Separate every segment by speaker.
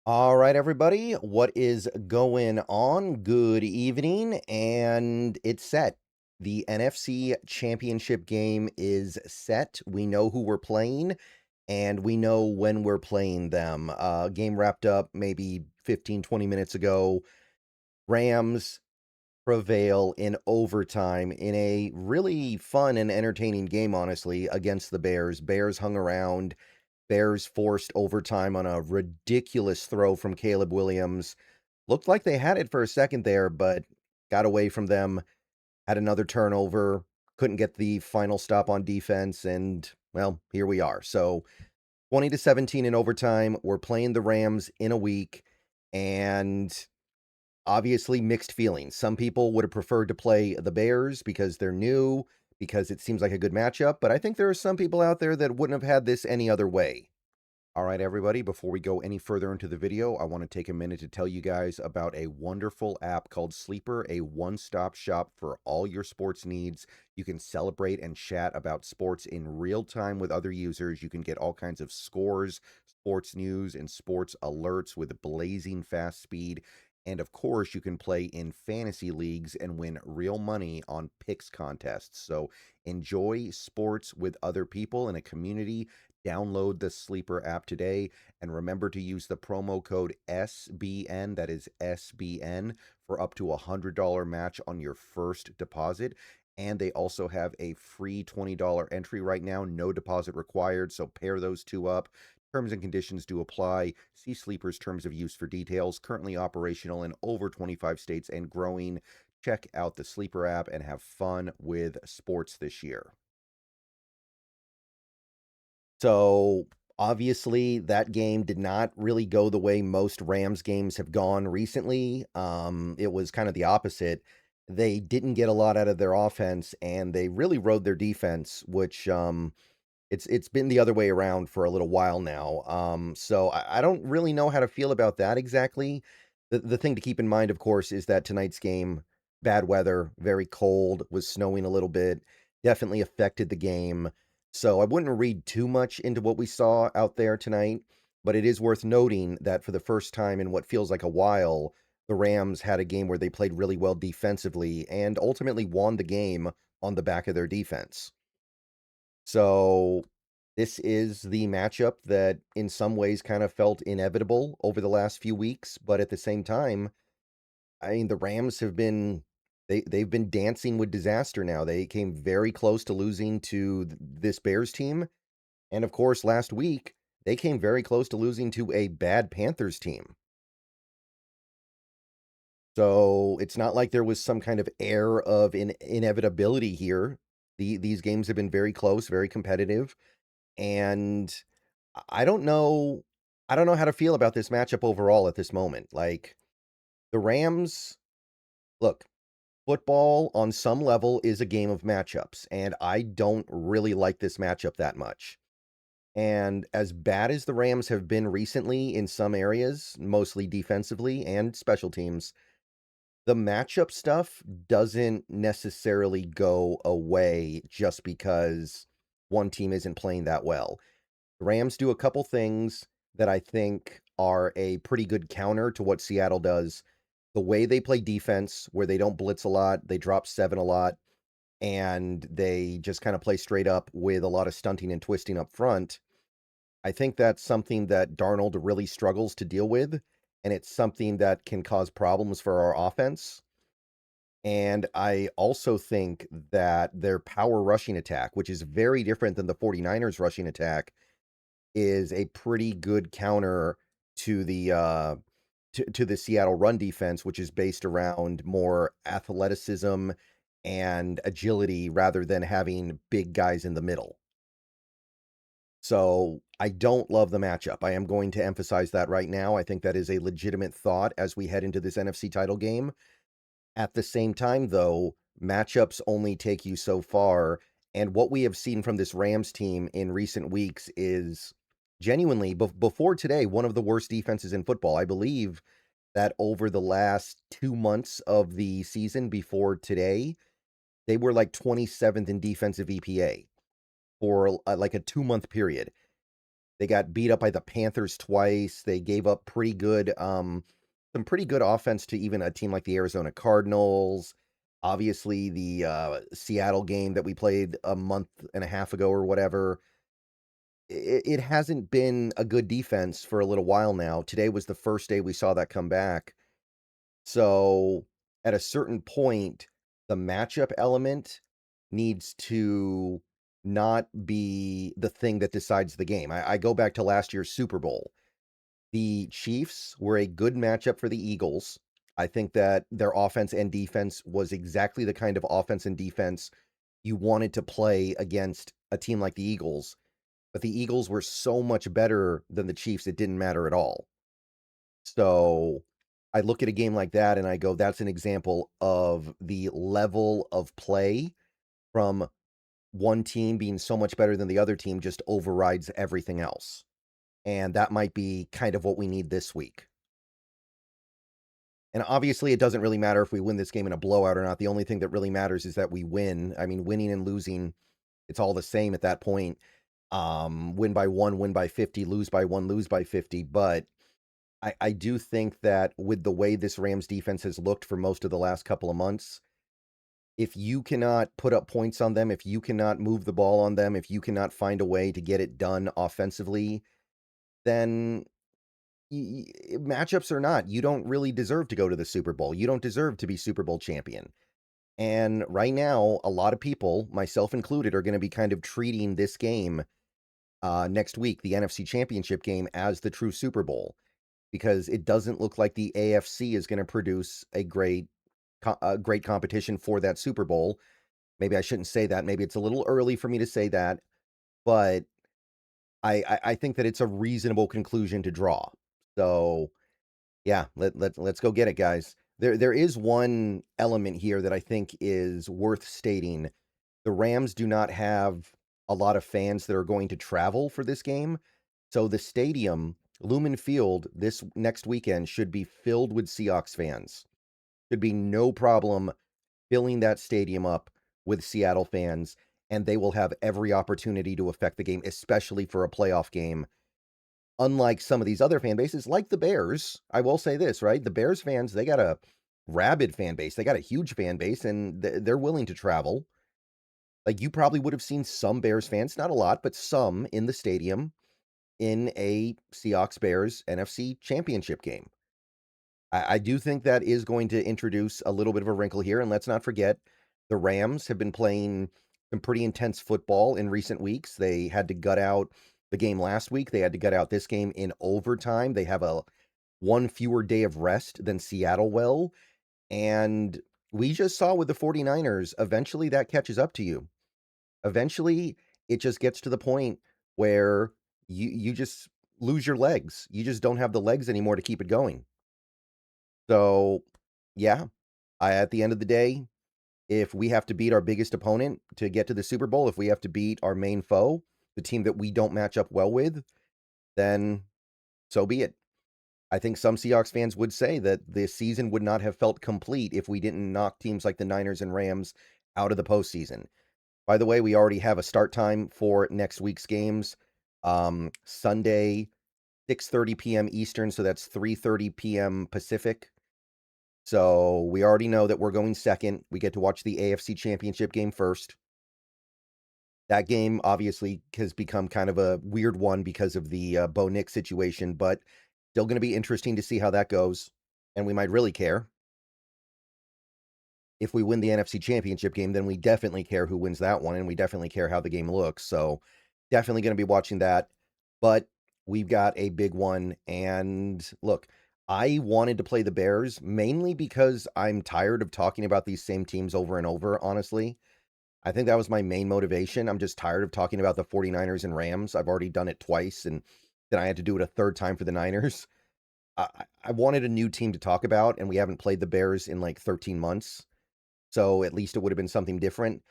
Speaker 1: All right, everybody, what is going on? Good evening, and it's set. The NFC Championship game is set. We know who we're playing, and we know when we're playing them. Game wrapped up maybe 15, 20 minutes ago. Rams prevail in overtime in a really fun and entertaining game, honestly, against the Bears. Bears hung around. Bears forced overtime on a ridiculous throw from Caleb Williams. Looked like they had it for a second there, but got away from them, had another turnover, couldn't get the final stop on defense, and, well, here we are. So 20-17 in overtime. We're playing the Rams in a week, and obviously mixed feelings. Some people would have preferred to play the Bears because they're new, because it seems like a good matchup, but I think there are some people out there that wouldn't have had this any other way. All right, everybody, before we go any further into the video, I want to take a minute to tell you guys about a wonderful app called Sleeper, a one-stop shop for all your sports needs. You can celebrate and chat about sports in real time with other users. You can get all kinds of scores, sports news, and sports alerts with blazing fast speed. And of course, you can play in fantasy leagues and win real money on picks contests. So enjoy sports with other people in a community. Download the Sleeper app today and remember to use the promo code SBN, that is SBN, for up to $100 match on your first deposit. And they also have a free $20 entry right now, no deposit required. So pair those two up. Terms and conditions do apply. See Sleeper's terms of use for details. Currently operational in over 25 states and growing. Check out the Sleeper app and have fun with sports this year. So obviously that game did not really go the way most Rams games have gone recently. It was kind of the opposite. They didn't get a lot out of their offense and they really rode their defense, which it's been the other way around for a little while now. So I don't really know how to feel about that exactly. The thing to keep in mind, of course, is that tonight's game, bad weather, very cold, was snowing a little bit, definitely affected the game. So I wouldn't read too much into what we saw out there tonight, but it is worth noting that for the first time in what feels like a while, the Rams had a game where they played really well defensively and ultimately won the game on the back of their defense. So this is the matchup that in some ways kind of felt inevitable over the last few weeks, but at the same time, I mean the Rams have been they've been dancing with disaster now. They came very close to losing to this Bears team, and of course last week they came very close to losing to a bad Panthers team. So it's not like there was some kind of air of inevitability here. These games have been very close, very competitive. And I don't know how to feel about this matchup overall at this moment. Like, the Rams look, football on some level is a game of matchups, and I don't really like this matchup that much. And as bad as the Rams have been recently in some areas, mostly defensively and special teams, the matchup stuff doesn't necessarily go away just because one team isn't playing that well. The Rams do a couple things that I think are a pretty good counter to what Seattle does. The way they play defense, where they don't blitz a lot, they drop 7 a lot, and they just kind of play straight up with a lot of stunting and twisting up front. I think that's something that Darnold really struggles to deal with, and it's something that can cause problems for our offense. And I also think that their power rushing attack, which is very different than the 49ers rushing attack, is a pretty good counter to the Seattle run defense, which is based around more athleticism and agility rather than having big guys in the middle. So I don't love the matchup. I am going to emphasize that right now. I think that is a legitimate thought as we head into this NFC title game. At the same time, though, matchups only take you so far. And what we have seen from this Rams team in recent weeks is genuinely, before today, one of the worst defenses in football. I believe that over the last 2 months of the season before today, they were like 27th in defensive EPA for like a 2-month period. They got beat up by the Panthers twice. They gave up some pretty good offense to even a team like the Arizona Cardinals. Obviously, the Seattle game that we played a month and a half ago or whatever, it hasn't been a good defense for a little while now. Today was the first day we saw that come back. So at a certain point, the matchup element needs to not be the thing that decides the game. I go back to last year's Super Bowl. The Chiefs were a good matchup for the Eagles. I think that their offense and defense was exactly the kind of offense and defense you wanted to play against a team like the Eagles. But the Eagles were so much better than the Chiefs, it didn't matter at all. So I look at a game like that and I go, that's an example of the level of play from one team being so much better than the other team just overrides everything else. And that might be kind of what we need this week. And obviously, it doesn't really matter if we win this game in a blowout or not. The only thing that really matters is that we win. I mean, winning and losing, it's all the same at that point. Win by 1, win by 50, lose by 1, lose by 50. But I do think that with the way this Rams defense has looked for most of the last couple of months, if you cannot put up points on them, if you cannot move the ball on them, if you cannot find a way to get it done offensively, then matchups or not, you don't really deserve to go to the Super Bowl. You don't deserve to be Super Bowl champion. And right now, a lot of people, myself included, are going to be kind of treating this game next week, the NFC Championship game, as the true Super Bowl, because it doesn't look like the AFC is going to produce a great competition for that Super Bowl. Maybe I shouldn't say that. Maybe it's a little early for me to say that, but I think that it's a reasonable conclusion to draw. So yeah, let's go get it, guys. There is one element here that I think is worth stating. The Rams do not have a lot of fans that are going to travel for this game. So the stadium, Lumen Field, this next weekend should be filled with Seahawks fans. Should be no problem filling that stadium up with Seattle fans, and they will have every opportunity to affect the game, especially for a playoff game. Unlike some of these other fan bases, like the Bears, I will say this, right? The Bears fans, they got a rabid fan base. They got a huge fan base, and they're willing to travel. Like, you probably would have seen some Bears fans, not a lot, but some in the stadium in a Seahawks-Bears NFC Championship game. I do think that is going to introduce a little bit of a wrinkle here, and let's not forget, the Rams have been playing some pretty intense football in recent weeks. They had to gut out the game last week. They had to gut out this game in overtime. They have a one fewer day of rest than Seattle will, and we just saw with the 49ers, eventually that catches up to you. Eventually, it just gets to the point where you just lose your legs. You just don't have the legs anymore to keep it going. So, yeah, at the end of the day, if we have to beat our biggest opponent to get to the Super Bowl, if we have to beat our main foe, the team that we don't match up well with, then so be it. I think some Seahawks fans would say that the season would not have felt complete if we didn't knock teams like the Niners and Rams out of the postseason. By the way, we already have a start time for next week's games. Sunday, 6:30 p.m. Eastern, so that's 3:30 p.m. Pacific. So we already know that we're going second. We get to watch the AFC Championship game first. That game obviously has become kind of a weird one because of the Bo Nick situation, but still going to be interesting to see how that goes. And we might really care. If we win the NFC Championship game, then we definitely care who wins that one, and we definitely care how the game looks. So definitely going to be watching that. But we've got a big one. And look, I wanted to play the Bears mainly because I'm tired of talking about these same teams over and over, honestly. I think that was my main motivation. I'm just tired of talking about the 49ers and Rams. I've already done it twice, and then I had to do it a third time for the Niners. I wanted a new team to talk about, and we haven't played the Bears in like 13 months. So at least it would have been something different.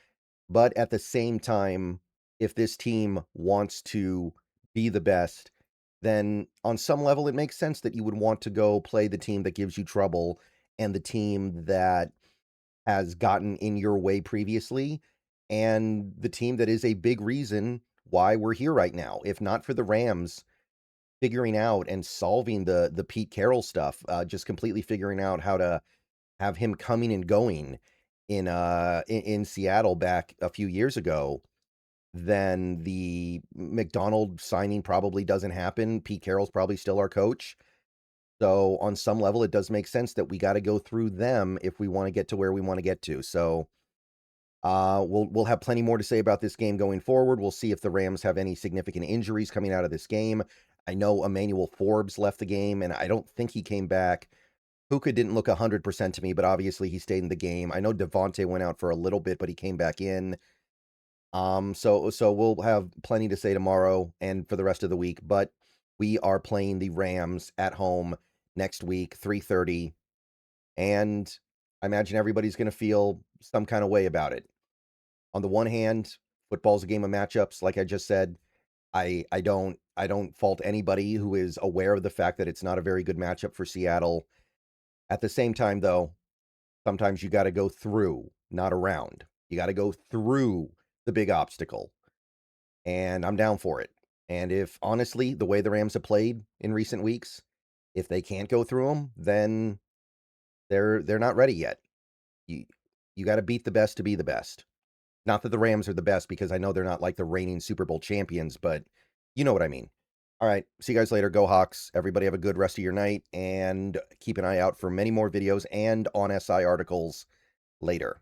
Speaker 1: But at the same time, if this team wants to be the best, then on some level it makes sense that you would want to go play the team that gives you trouble and the team that has gotten in your way previously and the team that is a big reason why we're here right now. If not for the Rams figuring out and solving the Pete Carroll stuff, just completely figuring out how to have him coming and going in Seattle back a few years ago, then the McDonald signing probably doesn't happen. Pete Carroll's probably still our coach. So on some level, it does make sense that we got to go through them if we want to get to where we want to get to. So we'll have plenty more to say about this game going forward. We'll see if the Rams have any significant injuries coming out of this game. I know Emmanuel Forbes left the game, and I don't think he came back. Puka didn't look 100% to me, but obviously he stayed in the game. I know Devontae went out for a little bit, but he came back in. So we'll have plenty to say tomorrow and for the rest of the week. But we are playing the Rams at home next week, 3:30, and I imagine everybody's going to feel some kind of way about it. On the one hand, football's a game of matchups, like I just said. I don't fault anybody who is aware of the fact that it's not a very good matchup for Seattle. At the same time, though, sometimes you got to go through, not around. You got to go through the big obstacle, and I'm down for it. And if honestly, the way the Rams have played in recent weeks, if they can't go through them, then they're not ready yet. You got to beat the best to be the best. Not that the Rams are the best, because I know they're not like the reigning Super Bowl champions, but you know what I mean. All right, see you guys later. Go Hawks. Everybody have a good rest of your night, and keep an eye out for many more videos and on SI articles later.